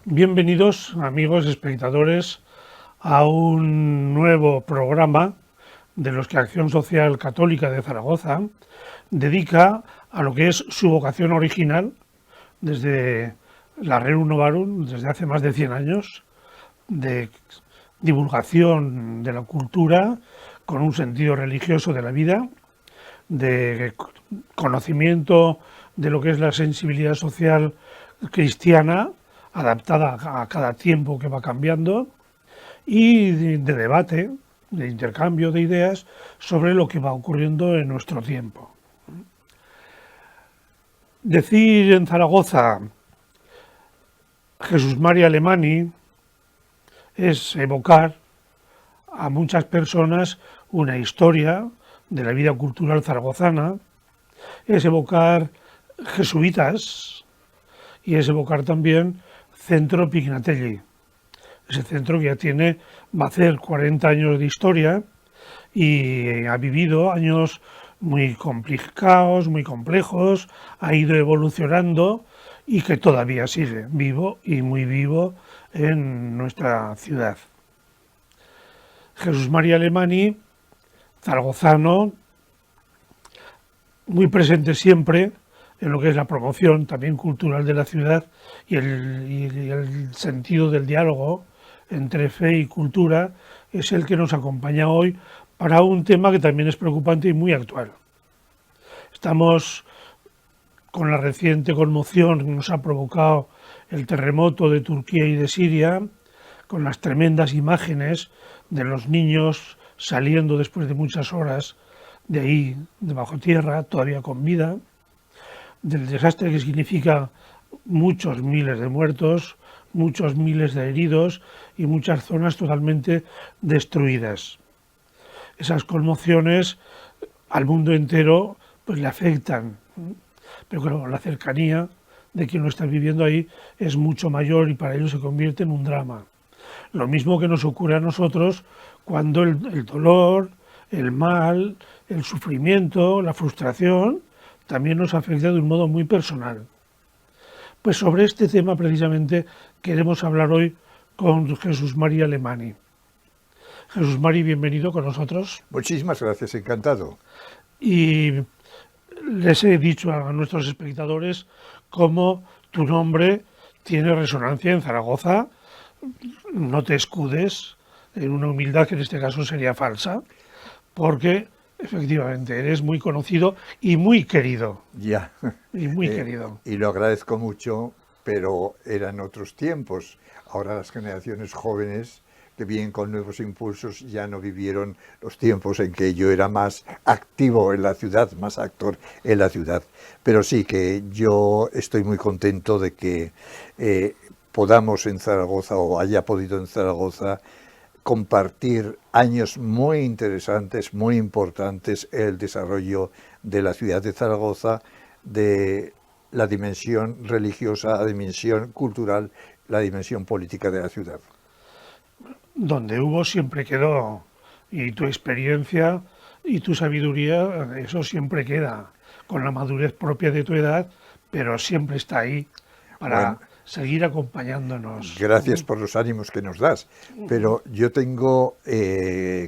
Bienvenidos, amigos espectadores, a un nuevo programa de los que Acción Social Católica de Zaragoza dedica a lo que es su vocación original desde la Rerum Novarum, desde hace más de 100 años, de divulgación de la cultura con un sentido religioso de la vida, de conocimiento de lo que es la sensibilidad social cristiana adaptada a cada tiempo que va cambiando y de debate, de intercambio de ideas sobre lo que va ocurriendo en nuestro tiempo. Decir en Zaragoza Jesús María Alemany es evocar a muchas personas una historia de la vida cultural zaragozana, es evocar jesuitas y es evocar también Centro Pignatelli, ese centro que ya va a hacer 40 años de historia y ha vivido años muy complicados, muy complejos, ha ido evolucionando y que todavía sigue vivo y muy vivo en nuestra ciudad. Jesús María Alemany, zaragozano, muy presente siempre en lo que es la promoción también cultural de la ciudad y el sentido del diálogo entre fe y cultura, es el que nos acompaña hoy para un tema que también es preocupante y muy actual. Estamos con la reciente conmoción que nos ha provocado el terremoto de Turquía y de Siria, con las tremendas imágenes de los niños saliendo después de muchas horas de ahí, de bajo tierra, todavía con vida, del desastre que significa muchos miles de muertos, muchos miles de heridos y muchas zonas totalmente destruidas. Esas conmociones al mundo entero pues le afectan, pero claro, la cercanía de quien lo está viviendo ahí es mucho mayor y para ellos se convierte en un drama. Lo mismo que nos ocurre a nosotros cuando el dolor, el mal, el sufrimiento, la frustración también nos afecta de un modo muy personal. Pues sobre este tema precisamente queremos hablar hoy con Jesús María Alemany. Jesús María, bienvenido con nosotros. Muchísimas gracias, encantado. Y les he dicho a nuestros espectadores cómo tu nombre tiene resonancia en Zaragoza. No te escudes en una humildad que en este caso sería falsa, porque efectivamente eres muy conocido y muy querido. Ya. Y muy querido. Y lo agradezco mucho, pero eran otros tiempos. Ahora las generaciones jóvenes que vienen con nuevos impulsos ya no vivieron los tiempos en que yo era más activo en la ciudad, más actor en la ciudad. Pero sí que yo estoy muy contento de que podamos en Zaragoza, o haya podido en Zaragoza, compartir años muy interesantes, muy importantes en el desarrollo de la ciudad de Zaragoza, de la dimensión religiosa, la dimensión cultural, la dimensión política de la ciudad. Donde hubo siempre quedó, y tu experiencia y tu sabiduría, eso siempre queda, con la madurez propia de tu edad, pero siempre está ahí para seguir acompañándonos. Gracias por los ánimos que nos das, pero yo tengo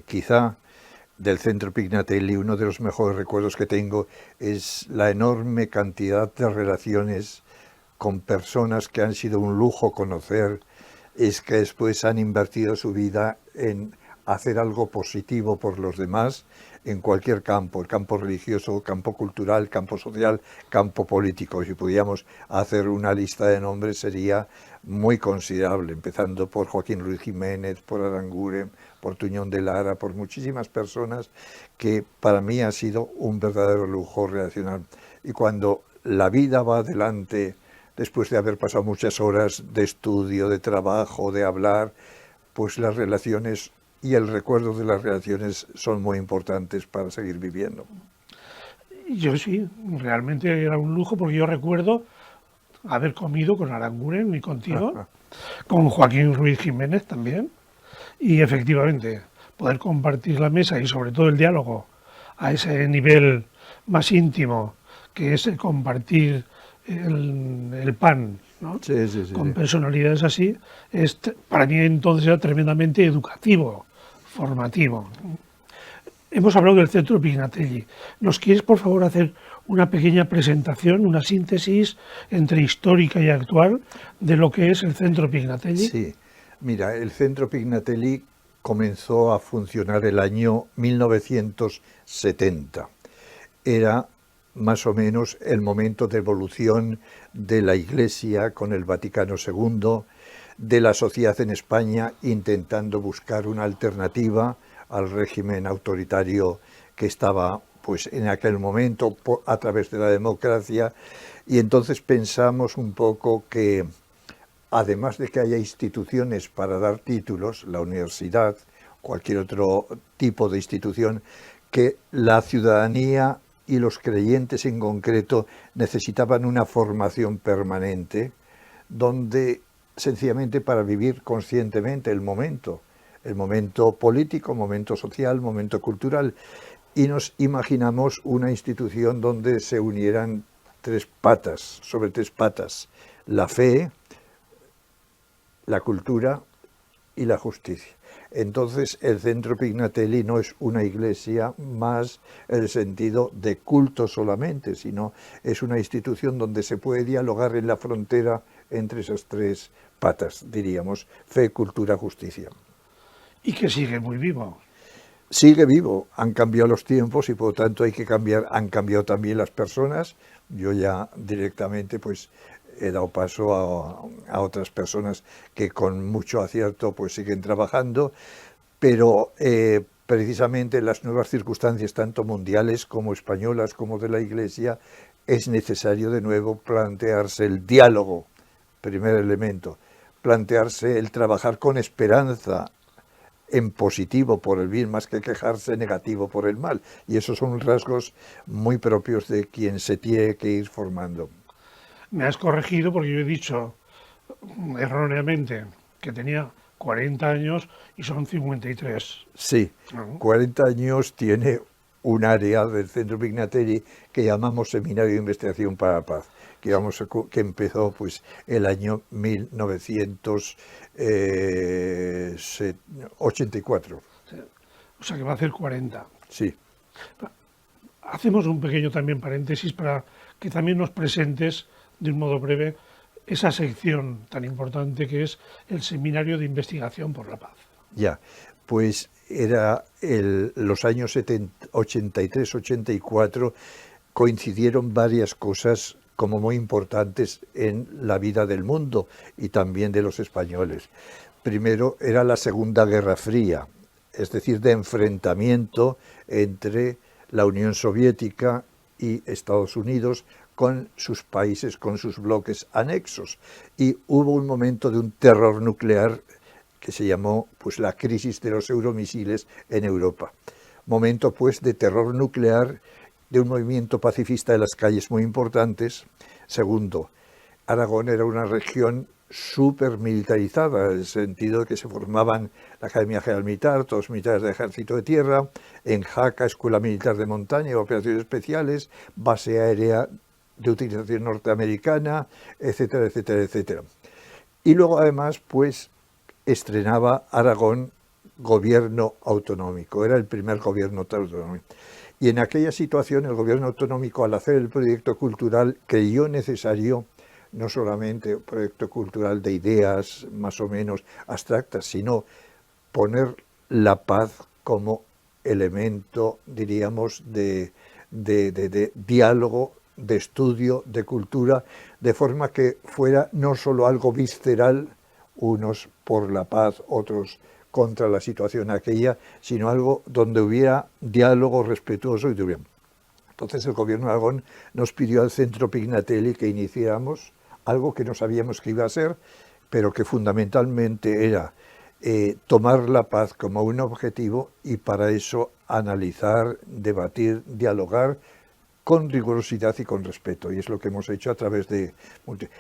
quizá del Centro Pignatelli, uno de los mejores recuerdos que tengo es la enorme cantidad de relaciones con personas que han sido un lujo conocer, es que después han invertido su vida en hacer algo positivo por los demás en cualquier campo, el campo religioso, el campo cultural, el campo social, campo político. Si pudiéramos hacer una lista de nombres sería muy considerable, empezando por Joaquín Ruiz Jiménez, por Aranguren, por Tuñón de Lara, por muchísimas personas que para mí ha sido un verdadero lujo relacional. Y cuando la vida va adelante, después de haber pasado muchas horas de estudio, de trabajo, de hablar, pues las relaciones y el recuerdo de las relaciones son muy importantes para seguir viviendo. Yo sí, realmente era un lujo porque yo recuerdo haber comido con Aranguren y contigo, con Joaquín Ruiz Jiménez también, y efectivamente poder compartir la mesa y sobre todo el diálogo a ese nivel más íntimo que es el compartir el PAN, ¿no? Sí, sí, sí, Con sí. personalidades así, para mí entonces era tremendamente educativo, formativo. Hemos hablado del Centro Pignatelli. ¿Nos quieres, por favor, hacer una pequeña presentación, una síntesis entre histórica y actual de lo que es el Centro Pignatelli? Sí, mira, el Centro Pignatelli comenzó a funcionar el año 1970. Era más o menos el momento de evolución de la Iglesia con el Vaticano II, de la sociedad en España intentando buscar una alternativa al régimen autoritario que estaba pues en aquel momento a través de la democracia, y entonces pensamos un poco que además de que haya instituciones para dar títulos, la universidad, cualquier otro tipo de institución, que la ciudadanía y los creyentes en concreto necesitaban una formación permanente, donde sencillamente para vivir conscientemente el momento político, momento social, momento cultural, y nos imaginamos una institución donde se unieran sobre tres patas, la fe, la cultura y la justicia. Entonces el Centro Pignatelli no es una iglesia más en el sentido de culto solamente, sino es una institución donde se puede dialogar en la frontera entre esas tres patas, diríamos, fe, cultura, justicia. Y que sigue muy vivo. Sigue vivo, han cambiado los tiempos y por lo tanto hay que cambiar, han cambiado también las personas. Yo ya directamente pues he dado paso a otras personas que con mucho acierto pues siguen trabajando, pero precisamente en las nuevas circunstancias, tanto mundiales como españolas como de la Iglesia, es necesario de nuevo plantearse el diálogo, primer elemento, plantearse el trabajar con esperanza, en positivo por el bien más que quejarse negativo por el mal, y esos son rasgos muy propios de quien se tiene que ir formando. Me has corregido porque yo he dicho erróneamente que tenía 40 años y son 53. Sí, 40 años tiene un área del Centro Pignatelli que llamamos Seminario de Investigación para la Paz, que empezó pues el año 1984. O sea que va a hacer 40. Sí. Hacemos un pequeño también paréntesis para que también nos presentes de un modo breve esa sección tan importante que es el Seminario de Investigación por la Paz. Ya, pues era los años 83-84, coincidieron varias cosas como muy importantes en la vida del mundo y también de los españoles. Primero era la Segunda Guerra Fría, es decir, de enfrentamiento entre la Unión Soviética y Estados Unidos con sus países, con sus bloques anexos. Y hubo un momento de un terror nuclear que se llamó pues la crisis de los euromisiles en Europa. Momento pues de terror nuclear, de un movimiento pacifista de las calles muy importantes. Segundo, Aragón era una región súper militarizada, en el sentido de que se formaban la Academia General Militar, todos militares del Ejército de Tierra, en Jaca, Escuela Militar de Montaña, Operaciones Especiales, base aérea de utilización norteamericana, etcétera, etcétera, etcétera. Y luego además, pues, estrenaba Aragón gobierno autonómico, era el primer gobierno autonómico. Y en aquella situación el gobierno autonómico, al hacer el proyecto cultural, creyó necesario no solamente un proyecto cultural de ideas más o menos abstractas, sino poner la paz como elemento, diríamos, de diálogo, de estudio, de cultura, de forma que fuera no solo algo visceral, unos por la paz, otros contra la situación aquella, sino algo donde hubiera diálogo respetuoso y tuviera. Entonces el gobierno de Aragón nos pidió al Centro Pignatelli que iniciáramos algo que no sabíamos que iba a ser, pero que fundamentalmente era tomar la paz como un objetivo y para eso analizar, debatir, dialogar con rigurosidad y con respeto, y es lo que hemos hecho a través de...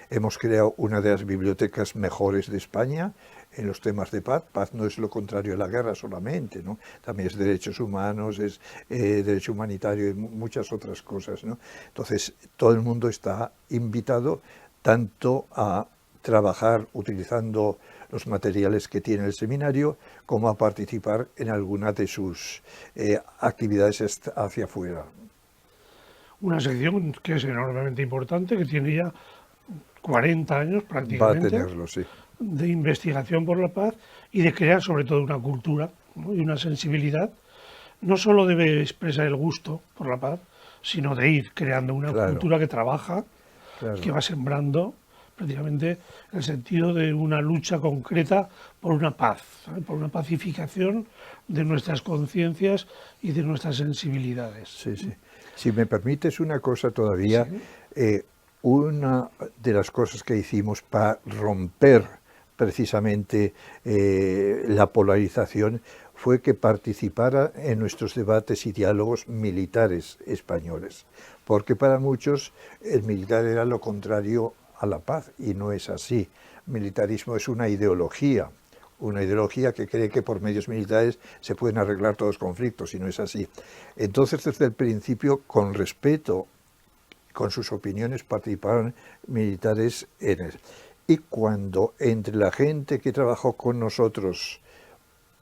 Hemos creado una de las bibliotecas mejores de España en los temas de paz. Paz no es lo contrario de la guerra solamente, ¿no? También es derechos humanos, es derecho humanitario y muchas otras cosas, ¿no? Entonces, todo el mundo está invitado tanto a trabajar utilizando los materiales que tiene el seminario, como a participar en alguna de sus actividades hacia afuera. Una sección que es enormemente importante, que tiene ya 40 años Va a prácticamente, tenerlo, sí. de investigación por la paz y de crear sobre todo una cultura, ¿no? Y una sensibilidad. No solo debe expresar el gusto por la paz, sino de ir creando una Claro, cultura que trabaja, claro. que va sembrando prácticamente el sentido de una lucha concreta por una paz, ¿sabes? Por una pacificación de nuestras conciencias y de nuestras sensibilidades. Sí, sí. Si me permites una cosa todavía, Sí. una de las cosas que hicimos para romper precisamente la polarización fue que participara en nuestros debates y diálogos militares españoles, porque para muchos el militar era lo contrario a la paz, y no es así. Militarismo es una ideología que cree que por medios militares se pueden arreglar todos los conflictos, y no es así. Entonces, desde el principio, con respeto, con sus opiniones, participaron militares en él. Y cuando entre la gente que trabajó con nosotros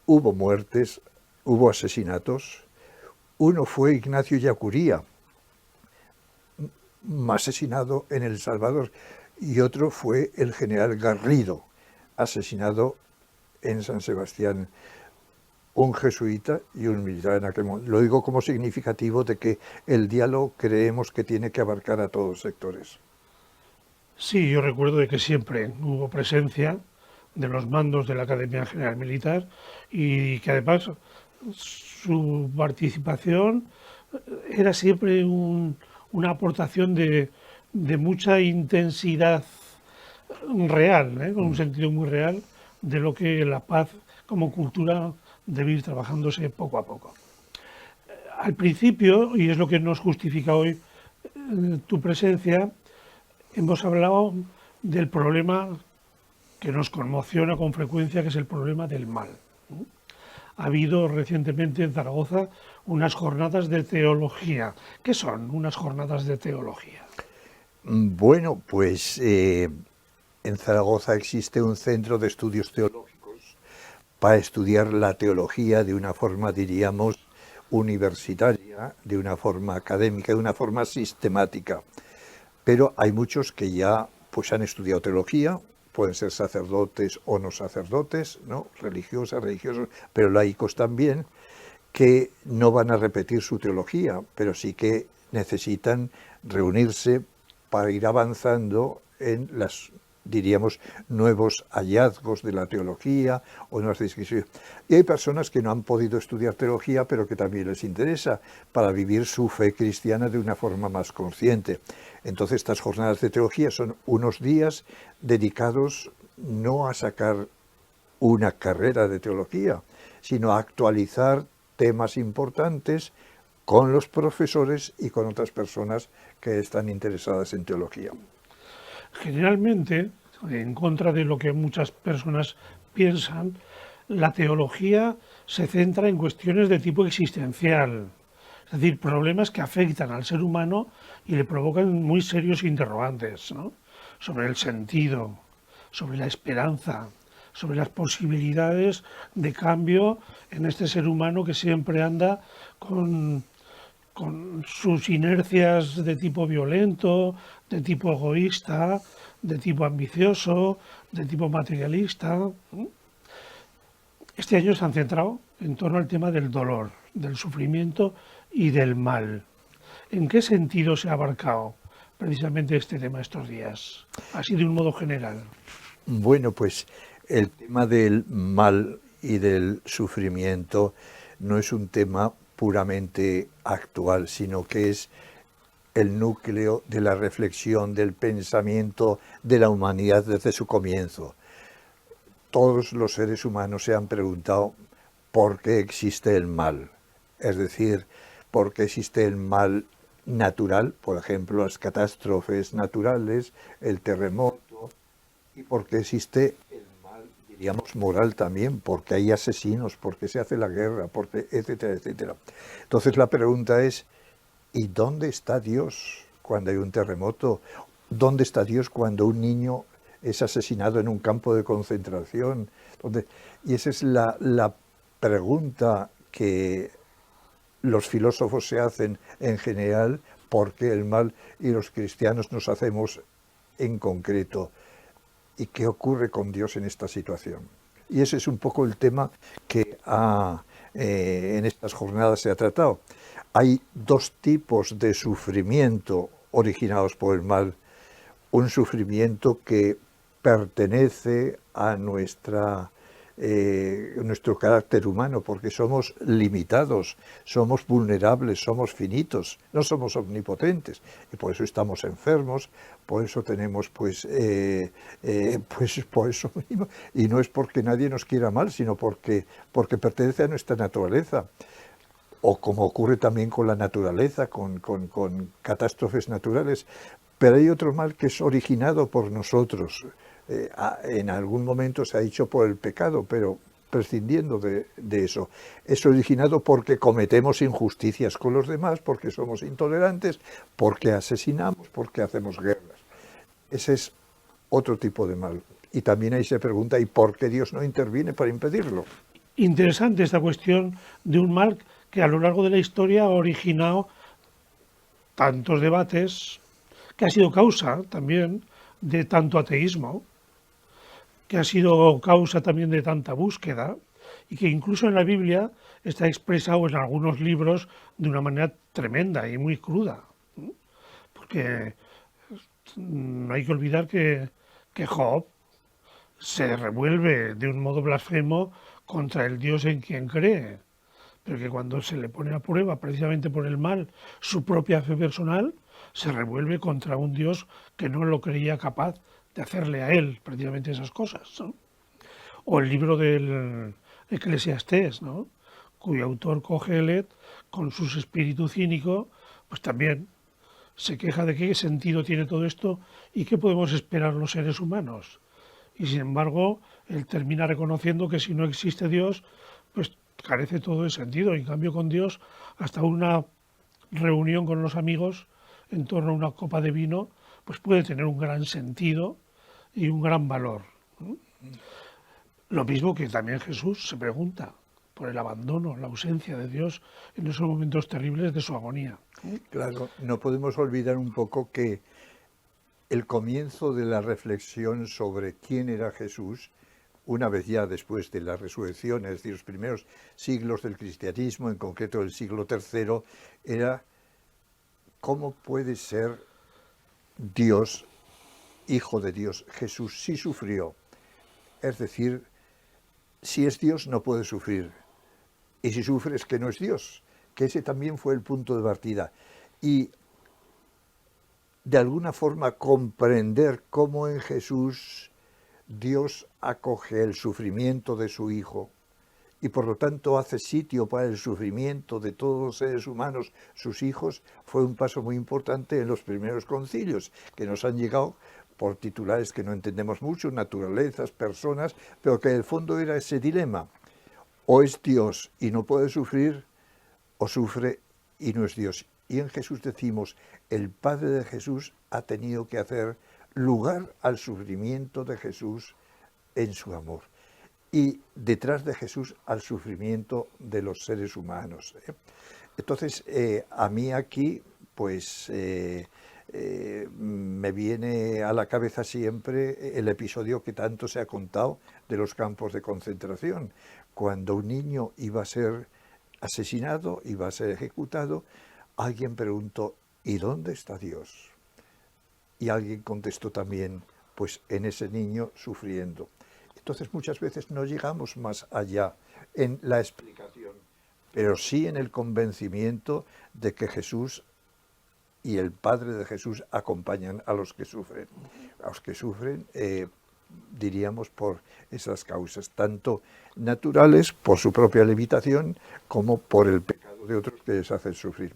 hubo muertes, hubo asesinatos, uno fue Ignacio Yacuría, asesinado en El Salvador, y otro fue el general Garrido, asesinado en San Sebastián, un jesuita y un militar en aquel momento. Lo digo como significativo de que el diálogo creemos que tiene que abarcar a todos los sectores. Sí, yo recuerdo de que siempre hubo presencia de los mandos de la Academia General Militar y que además su participación era siempre una aportación de mucha intensidad real, con un sentido muy real de lo que la paz como cultura debe ir trabajándose poco a poco. Al principio, y es lo que nos justifica hoy tu presencia, hemos hablado del problema que nos conmociona con frecuencia, que es el problema del mal. Ha habido recientemente en Zaragoza unas jornadas de teología. ¿Qué son unas jornadas de teología? Bueno, pues en Zaragoza existe un centro de estudios teológicos para estudiar la teología de una forma, diríamos, universitaria, de una forma académica, de una forma sistemática. Pero hay muchos que ya pues han estudiado teología, pueden ser sacerdotes o no sacerdotes, ¿no? Religiosos, pero laicos también, que no van a repetir su teología, pero sí que necesitan reunirse para ir avanzando en las, diríamos, nuevos hallazgos de la teología o nuevas discusiones. Y hay personas que no han podido estudiar teología, pero que también les interesa para vivir su fe cristiana de una forma más consciente. Entonces, estas jornadas de teología son unos días dedicados no a sacar una carrera de teología, sino a actualizar temas importantes con los profesores y con otras personas que están interesadas en teología. Generalmente, en contra de lo que muchas personas piensan, la teología se centra en cuestiones de tipo existencial, es decir, problemas que afectan al ser humano y le provocan muy serios interrogantes, ¿no? Sobre el sentido, sobre la esperanza, sobre las posibilidades de cambio en este ser humano que siempre anda con sus inercias de tipo violento, de tipo egoísta, de tipo ambicioso, de tipo materialista. Este año se han centrado en torno al tema del dolor, del sufrimiento y del mal. ¿En qué sentido se ha abarcado precisamente este tema estos días? Así de un modo general. Bueno, pues el tema del mal y del sufrimiento no es un tema puramente actual, sino que es el núcleo de la reflexión, del pensamiento de la humanidad desde su comienzo. Todos los seres humanos se han preguntado por qué existe el mal, es decir, por qué existe el mal natural, por ejemplo, las catástrofes naturales, el terremoto, y porque existe el mal, diríamos, moral también, porque hay asesinos, porque se hace la guerra, porque etcétera, etcétera. Entonces la pregunta es, ¿y dónde está Dios cuando hay un terremoto? ¿Dónde está Dios cuando un niño es asesinado en un campo de concentración? Y esa es la pregunta que los filósofos se hacen en general, ¿por qué el mal? Y los cristianos nos hacemos en concreto. ¿Y qué ocurre con Dios en esta situación? Y ese es un poco el tema que en estas jornadas se ha tratado. Hay dos tipos de sufrimiento originados por el mal. Un sufrimiento que pertenece a nuestro carácter humano, porque somos limitados, somos vulnerables, somos finitos, no somos omnipotentes, y por eso estamos enfermos, por eso tenemos pues por eso mismo, y no es porque nadie nos quiera mal, sino porque pertenece a nuestra naturaleza. O como ocurre también con la naturaleza, con catástrofes naturales. Pero hay otro mal que es originado por nosotros. En algún momento se ha dicho por el pecado, pero prescindiendo de eso. Es originado porque cometemos injusticias con los demás, porque somos intolerantes, porque asesinamos, porque hacemos guerras. Ese es otro tipo de mal. Y también ahí se pregunta, ¿y por qué Dios no interviene para impedirlo? Interesante esta cuestión de un mal que a lo largo de la historia ha originado tantos debates, que ha sido causa también de tanto ateísmo, que ha sido causa también de tanta búsqueda, y que incluso en la Biblia está expresado en algunos libros de una manera tremenda y muy cruda. Porque no hay que olvidar que Job se revuelve de un modo blasfemo contra el Dios en quien cree, pero que cuando se le pone a prueba precisamente por el mal su propia fe personal, se revuelve contra un Dios que no lo creía capaz de hacerle a él precisamente esas cosas, ¿no? O el libro del Eclesiastés, ¿no?, cuyo autor Cogelet, con su espíritu cínico, pues también se queja de qué sentido tiene todo esto y qué podemos esperar los seres humanos. Y sin embargo, él termina reconociendo que si no existe Dios, pues carece todo de sentido. En cambio, con Dios, hasta una reunión con los amigos en torno a una copa de vino, pues puede tener un gran sentido y un gran valor, ¿no? Lo mismo que también Jesús se pregunta por el abandono, la ausencia de Dios en esos momentos terribles de su agonía. Claro, no podemos olvidar un poco que el comienzo de la reflexión sobre quién era Jesús, una vez ya después de la resurrección, es decir, los primeros siglos del cristianismo, en concreto el siglo III, era cómo puede ser Dios, Hijo de Dios. Jesús sí sufrió, es decir, si es Dios no puede sufrir, y si sufre es que no es Dios, que ese también fue el punto de partida. Y de alguna forma comprender cómo en Jesús Dios acoge el sufrimiento de su Hijo y por lo tanto hace sitio para el sufrimiento de todos los seres humanos, sus hijos, fue un paso muy importante en los primeros concilios, que nos han llegado por titulares que no entendemos mucho, naturalezas, personas, pero que en el fondo era ese dilema: o es Dios y no puede sufrir, o sufre y no es Dios. Y en Jesús decimos, el Padre de Jesús ha tenido que hacer lugar al sufrimiento de Jesús en su amor. Y detrás de Jesús al sufrimiento de los seres humanos. Entonces, a mí aquí, pues, me viene a la cabeza siempre el episodio que tanto se ha contado de los campos de concentración, cuando un niño iba a ser asesinado, iba a ser ejecutado, alguien preguntó, ¿y dónde está Dios? Y alguien contestó también, pues en ese niño sufriendo. Entonces muchas veces no llegamos más allá en la explicación, pero sí en el convencimiento de que Jesús y el Padre de Jesús acompañan a los que sufren. A los que sufren, diríamos, por esas causas, tanto naturales, por su propia limitación, como por el pecado de otros que les hacen sufrir.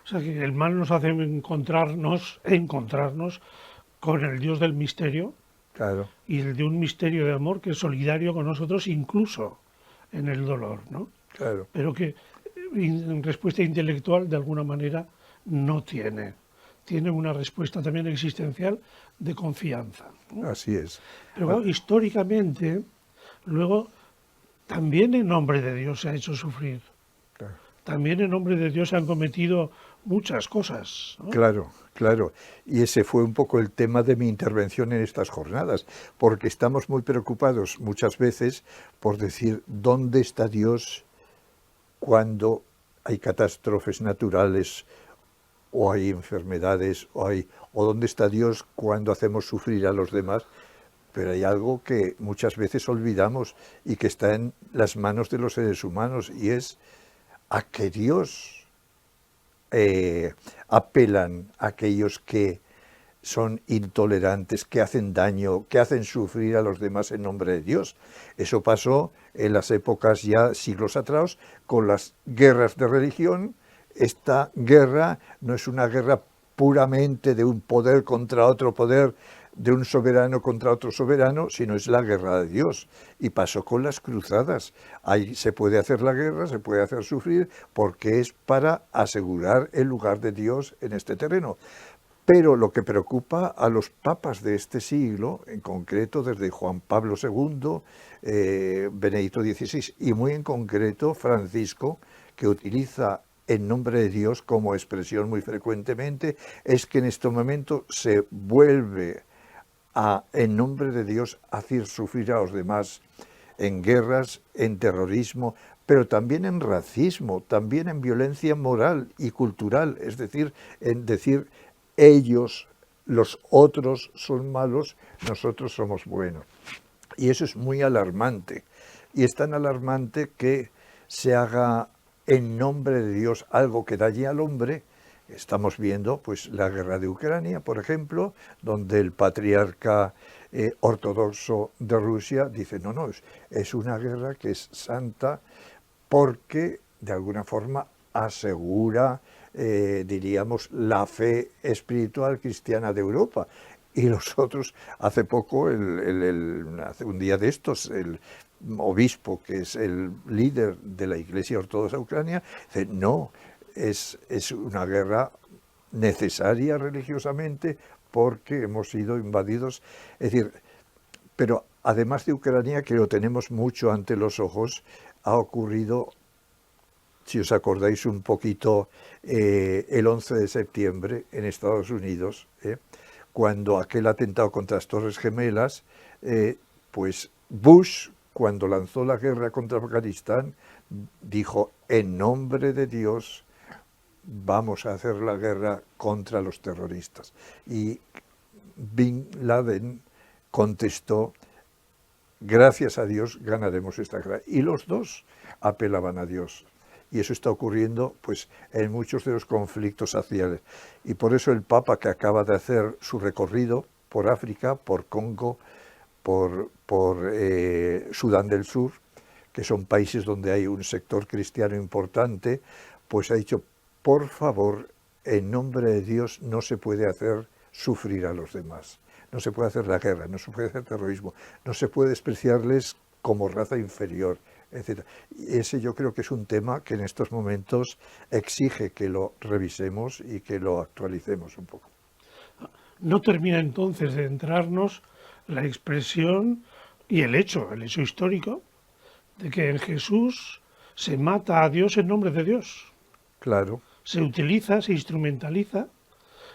O sea que el mal nos hace encontrarnos con el Dios del misterio Claro, y el de un misterio de amor que es solidario con nosotros incluso en el dolor, ¿no? claro, Pero que en respuesta intelectual de alguna manera no tiene. Tiene una respuesta también existencial de confianza, ¿no? así es. Pero Ah, claro, históricamente, luego, también en nombre de Dios se ha hecho sufrir. claro. También en nombre de Dios se han cometido muchas cosas, ¿no? Claro, claro. Y ese fue un poco el tema de mi intervención en estas jornadas, porque estamos muy preocupados muchas veces por decir dónde está Dios cuando hay catástrofes naturales o hay enfermedades o dónde está Dios cuando hacemos sufrir a los demás. Pero hay algo que muchas veces olvidamos y que está en las manos de los seres humanos y es a que Dios apelan a aquellos que son intolerantes, que hacen daño, que hacen sufrir a los demás en nombre de Dios. Eso pasó en las épocas ya siglos atrás con las guerras de religión. Esta guerra no es una guerra puramente de un poder contra otro poder, de un soberano contra otro soberano, sino es la guerra de Dios. Y pasó con las cruzadas. Ahí se puede hacer la guerra, se puede hacer sufrir, porque es para asegurar el lugar de Dios en este terreno. Pero lo que preocupa a los papas de este siglo, en concreto desde Juan Pablo II, Benedicto XVI y muy en concreto Francisco, que utiliza en nombre de Dios como expresión muy frecuentemente, es que en este momento se vuelve en nombre de Dios, hacer sufrir a los demás en guerras, en terrorismo, pero también en racismo, también en violencia moral y cultural, es decir, en decir ellos, los otros son malos, nosotros somos buenos. Y eso es muy alarmante. Y es tan alarmante que se haga en nombre de Dios algo que dañe al hombre. Estamos viendo pues la guerra de Ucrania, por ejemplo, donde el patriarca ortodoxo de Rusia dice, no, es una guerra que es santa porque de alguna forma asegura, diríamos, la fe espiritual cristiana de Europa. Y los otros, hace poco, hace un día de estos, el obispo, que es el líder de la Iglesia Ortodoxa de Ucrania, dice, no, es una guerra necesaria religiosamente porque hemos sido invadidos. Es decir, pero además de Ucrania, que lo tenemos mucho ante los ojos, ha ocurrido, si os acordáis un poquito, el 11 de septiembre en Estados Unidos, cuando aquel atentado contra las Torres Gemelas, pues Bush, cuando lanzó la guerra contra Afganistán, dijo, en nombre de Dios, vamos a hacer la guerra contra los terroristas. Y Bin Laden contestó, gracias a Dios ganaremos esta guerra. Y los dos apelaban a Dios. Y eso está ocurriendo pues, en muchos de los conflictos sociales. Y por eso el Papa, que acaba de hacer su recorrido por África, por Congo, por Sudán del Sur, que son países donde hay un sector cristiano importante, pues ha dicho, por favor, en nombre de Dios no se puede hacer sufrir a los demás. No se puede hacer la guerra, no se puede hacer terrorismo, no se puede despreciarles como raza inferior, etc. Y ese yo creo que es un tema que en estos momentos exige que lo revisemos y que lo actualicemos un poco. No termina entonces de entrarnos la expresión y el hecho histórico, de que en Jesús se mata a Dios en nombre de Dios. Claro, Se utiliza, se instrumentaliza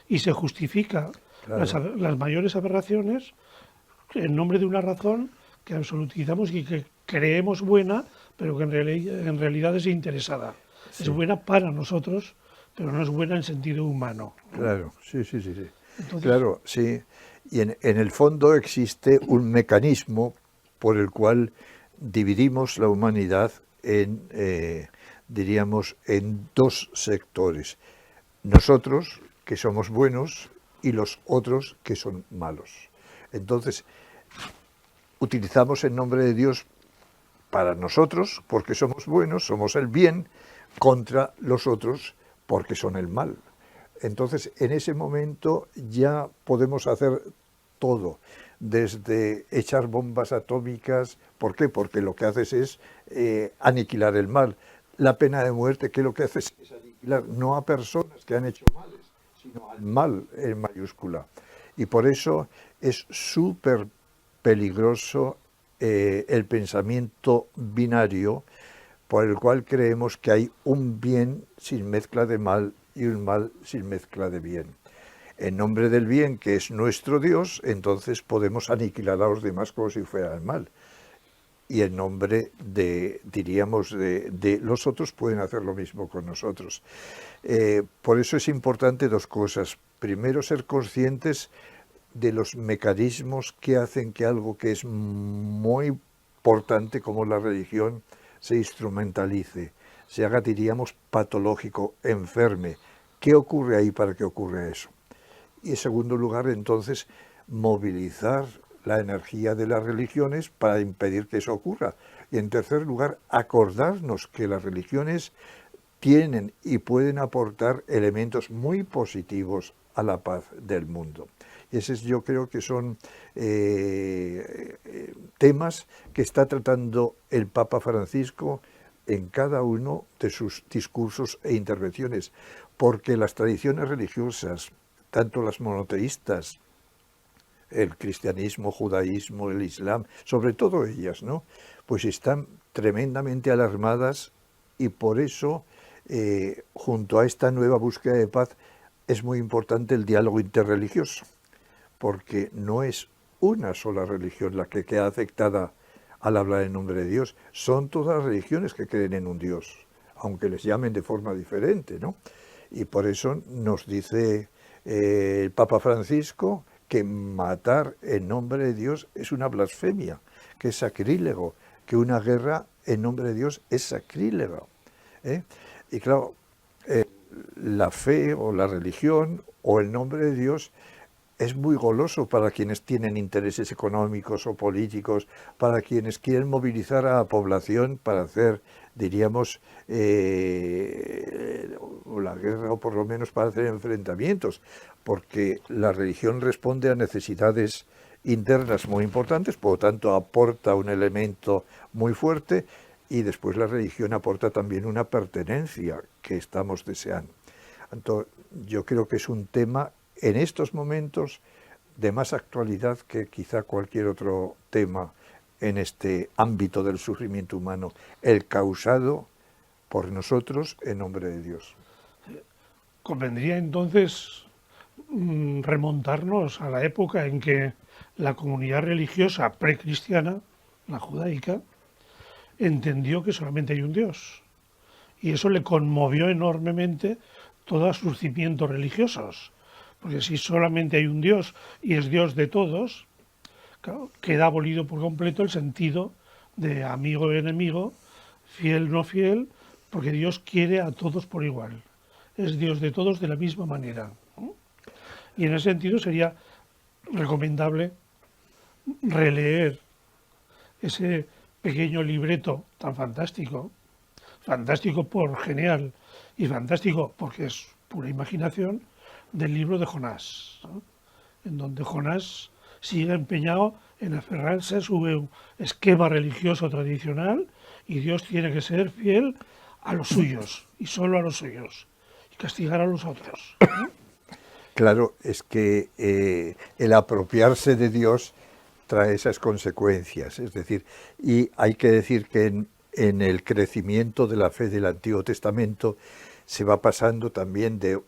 y se justifica las claro. mayores aberraciones en nombre de una razón que absolutizamos y que creemos buena, pero que en realidad es interesada. Sí, Es buena para nosotros, pero no es buena en sentido humano, ¿no? claro, sí. Entonces, Claro, sí. Y en el fondo existe un mecanismo por el cual dividimos la humanidad en, diríamos, en dos sectores. Nosotros, que somos buenos, y los otros, que son malos. Entonces, utilizamos el nombre de Dios para nosotros, porque somos buenos, somos el bien, contra los otros, porque son el mal. Entonces, en ese momento ya podemos hacer todo, desde echar bombas atómicas. ¿Por qué? Porque lo que haces es aniquilar el mal. La pena de muerte, que lo que haces es aniquilar no a personas que han hecho males, sino al mal en mayúscula. Y por eso es súper peligroso el pensamiento binario, por el cual creemos que hay un bien sin mezcla de mal y un mal sin mezcla de bien. En nombre del bien, que es nuestro Dios, entonces podemos aniquilar a los demás como si fuera el mal. Y en nombre de, diríamos, de los otros, pueden hacer lo mismo con nosotros. Por eso es importante dos cosas. Primero, ser conscientes de los mecanismos que hacen que algo que es muy importante como la religión se instrumentalice, se haga, diríamos, patológico, enferme. ¿Qué ocurre ahí para que ocurra eso? Y en segundo lugar, entonces, movilizar la energía de las religiones para impedir que eso ocurra. Y en tercer lugar, acordarnos que las religiones tienen y pueden aportar elementos muy positivos a la paz del mundo. Y esos yo creo que son temas que está tratando el Papa Francisco en cada uno de sus discursos e intervenciones, porque las tradiciones religiosas, tanto las monoteístas, el cristianismo, judaísmo, el islam, sobre todo ellas, ¿no? Pues están tremendamente alarmadas y por eso, junto a esta nueva búsqueda de paz, es muy importante el diálogo interreligioso, porque no es una sola religión la que queda afectada al hablar en nombre de Dios, son todas las religiones que creen en un Dios, aunque les llamen de forma diferente, ¿no? Y por eso nos dice el Papa Francisco que matar en nombre de Dios es una blasfemia, que es sacrílego, que una guerra en nombre de Dios es sacrílega. Y claro, la fe o la religión o el nombre de Dios es muy goloso para quienes tienen intereses económicos o políticos, para quienes quieren movilizar a la población para hacer, diríamos, la guerra o por lo menos para hacer enfrentamientos, porque la religión responde a necesidades internas muy importantes, por lo tanto aporta un elemento muy fuerte y después la religión aporta también una pertenencia que estamos deseando. Entonces, yo creo que es un tema en estos momentos de más actualidad que quizá cualquier otro tema en este ámbito del sufrimiento humano, el causado por nosotros en nombre de Dios. Convendría entonces remontarnos a la época en que la comunidad religiosa precristiana, la judaica, entendió que solamente hay un Dios. Y eso le conmovió enormemente todos sus cimientos religiosos. Porque si solamente hay un Dios y es Dios de todos, claro, queda abolido por completo el sentido de amigo y enemigo, fiel no fiel, porque Dios quiere a todos por igual. Es Dios de todos de la misma manera. Y en ese sentido sería recomendable releer ese pequeño libreto tan fantástico, fantástico por genial y fantástico porque es pura imaginación, del libro de Jonás, ¿no? En donde Jonás sigue empeñado en aferrarse a su esquema religioso tradicional y Dios tiene que ser fiel a los suyos y solo a los suyos y castigar a los otros. Claro, es que el apropiarse de Dios trae esas consecuencias, es decir, y hay que decir que en el crecimiento de la fe del Antiguo Testamento se va pasando también de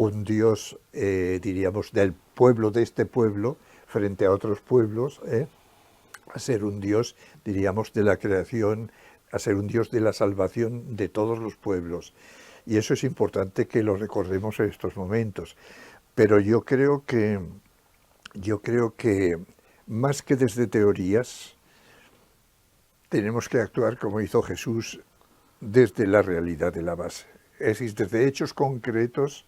un Dios, diríamos, del pueblo, de este pueblo, frente a otros pueblos, a ser un Dios, diríamos, de la creación, a ser un Dios de la salvación de todos los pueblos. Y eso es importante que lo recordemos en estos momentos. Pero yo creo que más que desde teorías, tenemos que actuar como hizo Jesús desde la realidad de la base. Es decir, desde hechos concretos,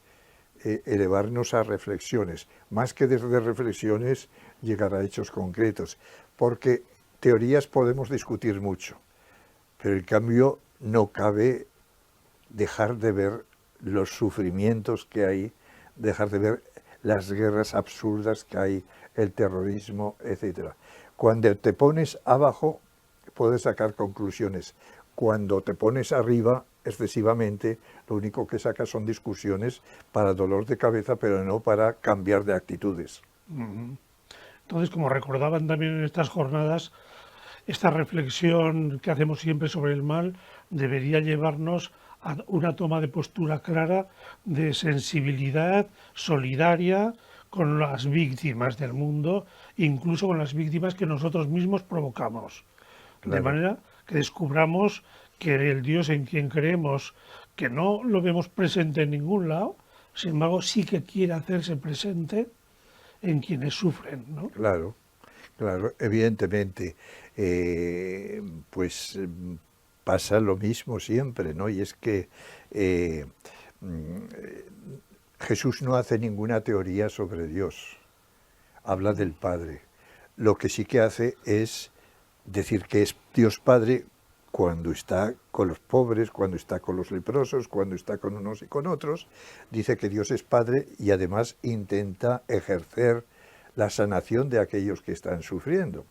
elevarnos a reflexiones. Más que desde reflexiones, llegar a hechos concretos. Porque teorías podemos discutir mucho, pero en cambio no cabe dejar de ver los sufrimientos que hay, dejar de ver las guerras absurdas que hay, el terrorismo, etcétera. Cuando te pones abajo, puedes sacar conclusiones. Cuando te pones arriba, excesivamente, lo único que sacas son discusiones para dolor de cabeza, pero no para cambiar de actitudes. Entonces, como recordaban también en estas jornadas, esta reflexión que hacemos siempre sobre el mal debería llevarnos a una toma de postura clara de sensibilidad solidaria con las víctimas del mundo, incluso con las víctimas que nosotros mismos provocamos. De Claro. manera que descubramos que el Dios en quien creemos, que no lo vemos presente en ningún lado, sin embargo sí que quiere hacerse presente en quienes sufren, ¿no? Claro, claro, evidentemente, pues pasa lo mismo siempre, ¿no? Y es que eh, Jesús no hace ninguna teoría sobre Dios, habla del Padre. Lo que sí que hace es decir que es Dios Padre cuando está con los pobres, cuando está con los leprosos, cuando está con unos y con otros. Dice que Dios es Padre y además intenta ejercer la sanación de aquellos que están sufriendo.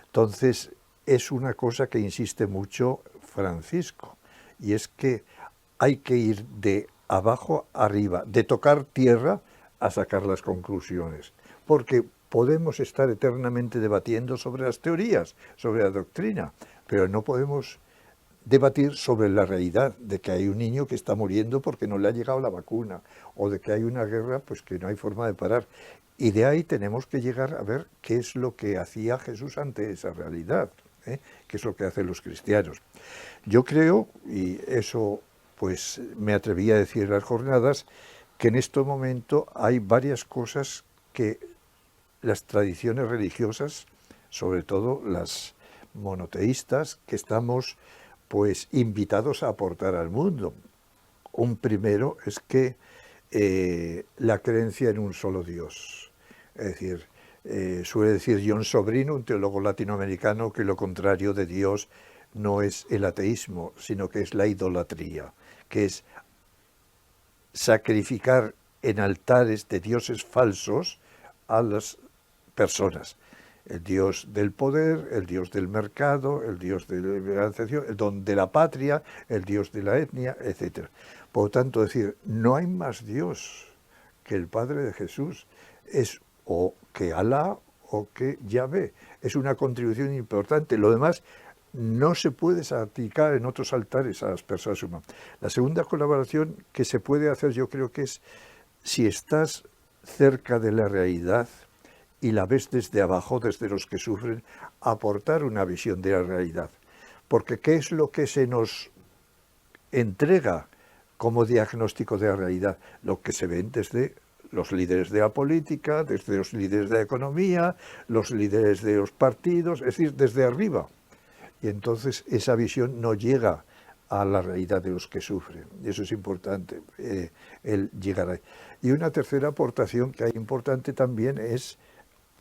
Entonces, es una cosa que insiste mucho Francisco, y es que hay que ir de abajo arriba, de tocar tierra a sacar las conclusiones, porque podemos estar eternamente debatiendo sobre las teorías, sobre la doctrina, pero no podemos debatir sobre la realidad de que hay un niño que está muriendo porque no le ha llegado la vacuna, o de que hay una guerra pues que no hay forma de parar. Y de ahí tenemos que llegar a ver qué es lo que hacía Jesús ante esa realidad, ¿eh? Qué es lo que hacen los cristianos. Yo creo, y eso pues me atreví a decir en las jornadas, que en este momento hay varias cosas que las tradiciones religiosas, sobre todo las monoteístas, que estamos pues invitados a aportar al mundo. Un primero es que la creencia en un solo Dios. Es decir, suele decir John Sobrino, un teólogo latinoamericano, que lo contrario de Dios no es el ateísmo, sino que es la idolatría, que es sacrificar en altares de dioses falsos a las personas. El dios del poder, el dios del mercado, el dios de la organización, el don de la patria, el dios de la etnia, etc. Por lo tanto, decir, no hay más Dios que el Padre de Jesús, es o que Alá o que Yahvé. Es una contribución importante. Lo demás no se puede sacrificar en otros altares a las personas humanas. La segunda colaboración que se puede hacer, yo creo que es, si estás cerca de la realidad y la ves desde abajo, desde los que sufren, aportar una visión de la realidad. Porque ¿qué es lo que se nos entrega como diagnóstico de la realidad? Lo que se ven desde los líderes de la política, desde los líderes de la economía, los líderes de los partidos, es decir, desde arriba. Y entonces esa visión no llega a la realidad de los que sufren. Y eso es importante, el llegar ahí. Y una tercera aportación que hay importante también es,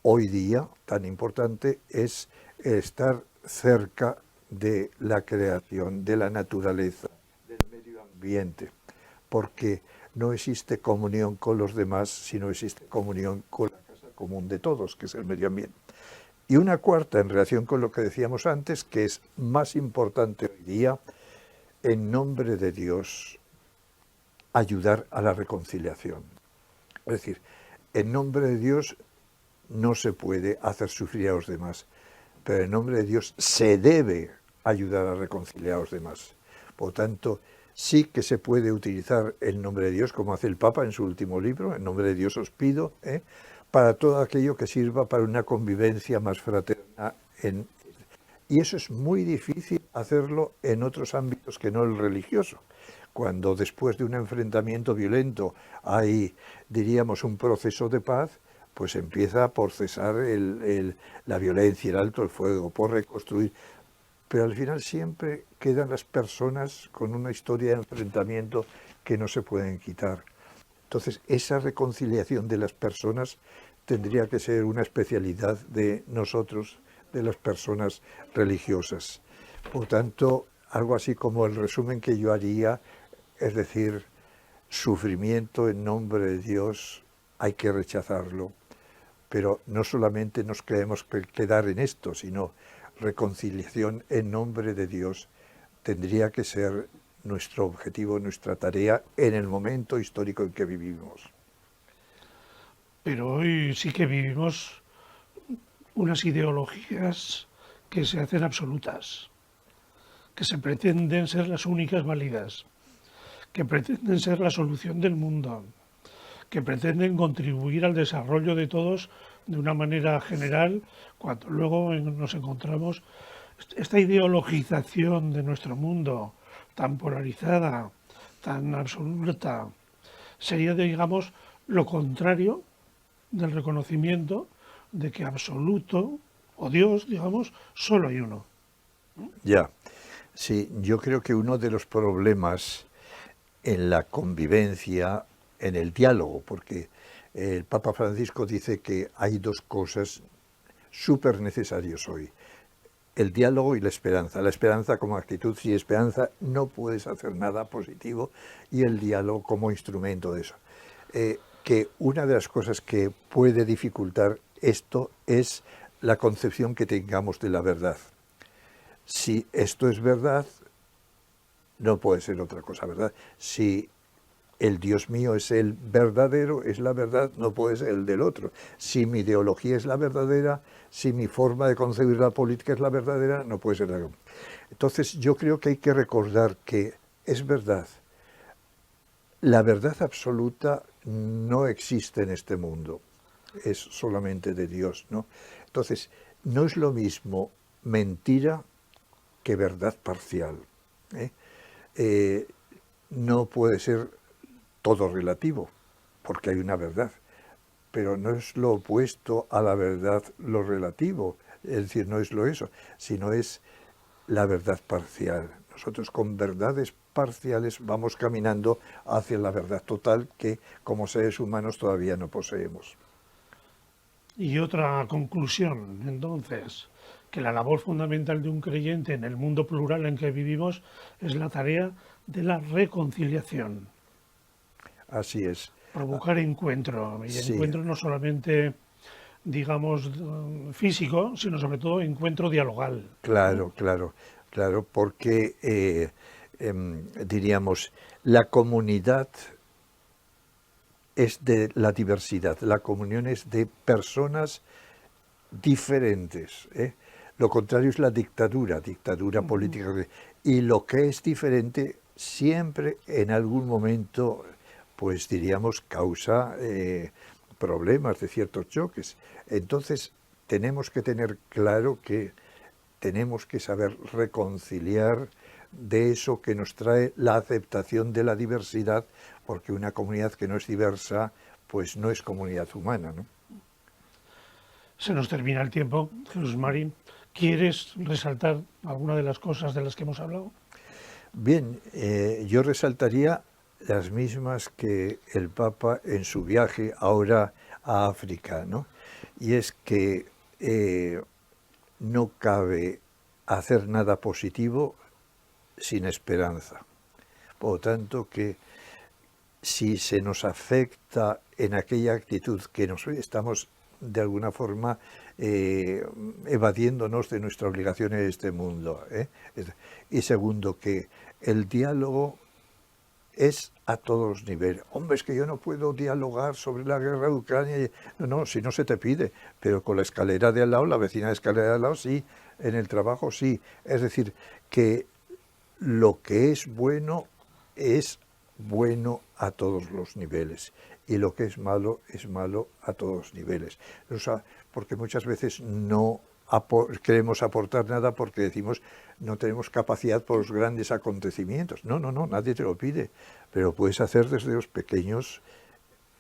hoy día, tan importante, es estar cerca de la creación, de la naturaleza, del medio ambiente, porque no existe comunión con los demás si no existe comunión con la casa común de todos, que es el medio ambiente. Y una cuarta, en relación con lo que decíamos antes, que es más importante hoy día, en nombre de Dios, ayudar a la reconciliación. Es decir, en nombre de Dios no se puede hacer sufrir a los demás, pero en nombre de Dios se debe ayudar a reconciliar a los demás. Por tanto, sí que se puede utilizar el nombre de Dios, como hace el Papa en su último libro, en nombre de Dios os pido, para todo aquello que sirva para una convivencia más fraterna. Y eso es muy difícil hacerlo en otros ámbitos que no el religioso. Cuando después de un enfrentamiento violento hay, diríamos, un proceso de paz, pues empieza por cesar la violencia, el alto el fuego, por reconstruir. Pero al final siempre quedan las personas con una historia de enfrentamiento que no se pueden quitar. Entonces, esa reconciliación de las personas tendría que ser una especialidad de nosotros, de las personas religiosas. Por tanto, algo así como el resumen que yo haría, es decir, sufrimiento en nombre de Dios hay que rechazarlo, pero no solamente nos queremos quedar en esto, sino reconciliación en nombre de Dios tendría que ser nuestro objetivo, nuestra tarea en el momento histórico en que vivimos. Pero hoy sí que vivimos unas ideologías que se hacen absolutas, que se pretenden ser las únicas válidas, que pretenden ser la solución del mundo, que pretenden contribuir al desarrollo de todos de una manera general, cuando luego nos encontramos esta ideologización de nuestro mundo tan polarizada, tan absoluta, sería, digamos, lo contrario del reconocimiento de que absoluto, o Dios, digamos, solo hay uno. Ya, sí, yo creo que uno de los problemas en la convivencia, en el diálogo, porque el Papa Francisco dice que hay dos cosas súper necesarias hoy: el diálogo y la esperanza. La esperanza como actitud, sin esperanza no puedes hacer nada positivo, y el diálogo como instrumento de eso. Que una de las cosas que puede dificultar esto es la concepción que tengamos de la verdad. Si esto es verdad, no puede ser otra cosa, ¿verdad? Si el Dios mío es el verdadero, es la verdad, no puede ser el del otro. Si mi ideología es la verdadera, si mi forma de concebir la política es la verdadera, no puede ser la verdadera. Entonces yo creo que hay que recordar que es verdad. La verdad absoluta no existe en este mundo, es solamente de Dios, ¿no? Entonces, no es lo mismo mentira que verdad parcial, ¿eh? No puede ser todo relativo, porque hay una verdad, pero no es lo opuesto a la verdad lo relativo, es decir, no es lo eso, sino es la verdad parcial. Nosotros con verdades parciales vamos caminando hacia la verdad total que como seres humanos todavía no poseemos. Y otra conclusión, entonces, que la labor fundamental de un creyente en el mundo plural en que vivimos es la tarea de la reconciliación. Así es. Provocar encuentro, y Sí, encuentro no solamente, digamos, físico, sino sobre todo encuentro dialogal. claro, claro, claro, porque diríamos, la comunidad es de la diversidad, la comunión es de personas diferentes, ¿eh? Lo contrario es la dictadura, dictadura política, y lo que es diferente siempre en algún momento, pues diríamos, causa problemas de ciertos choques. Entonces tenemos que tener claro que tenemos que saber reconciliar de eso que nos trae la aceptación de la diversidad, porque una comunidad que no es diversa, pues no es comunidad humana, ¿no? Se nos termina el tiempo, Jesús Marín. ¿Quieres resaltar alguna de las cosas de las que hemos hablado? Bien, yo resaltaría las mismas que el Papa en su viaje ahora a África, ¿no? Y es que no cabe hacer nada positivo sin esperanza. Por lo tanto, que si se nos afecta en aquella actitud que nos estamos de alguna forma evadiéndonos de nuestra obligación en este mundo, ¿eh? Y segundo, que el diálogo es a todos los niveles. Hombre, es que yo no puedo dialogar sobre la guerra de Ucrania. No, no, si no se te pide, pero con la escalera de al lado, la vecina de escalera de al lado, sí, en el trabajo sí. Es decir, que lo que es bueno a todos los niveles, y lo que es malo a todos los niveles. O sea, porque muchas veces no queremos aportar nada porque decimos no tenemos capacidad por los grandes acontecimientos. No, no, no, nadie te lo pide, pero puedes hacer desde los pequeños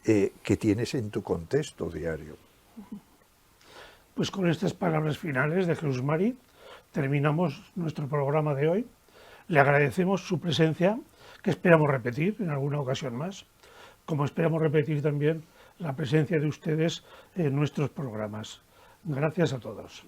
que tienes en tu contexto diario. Pues con estas palabras finales de Jesús Mari terminamos nuestro programa de hoy. Le agradecemos su presencia, que esperamos repetir en alguna ocasión más, como esperamos repetir también la presencia de ustedes en nuestros programas. Gracias a todos.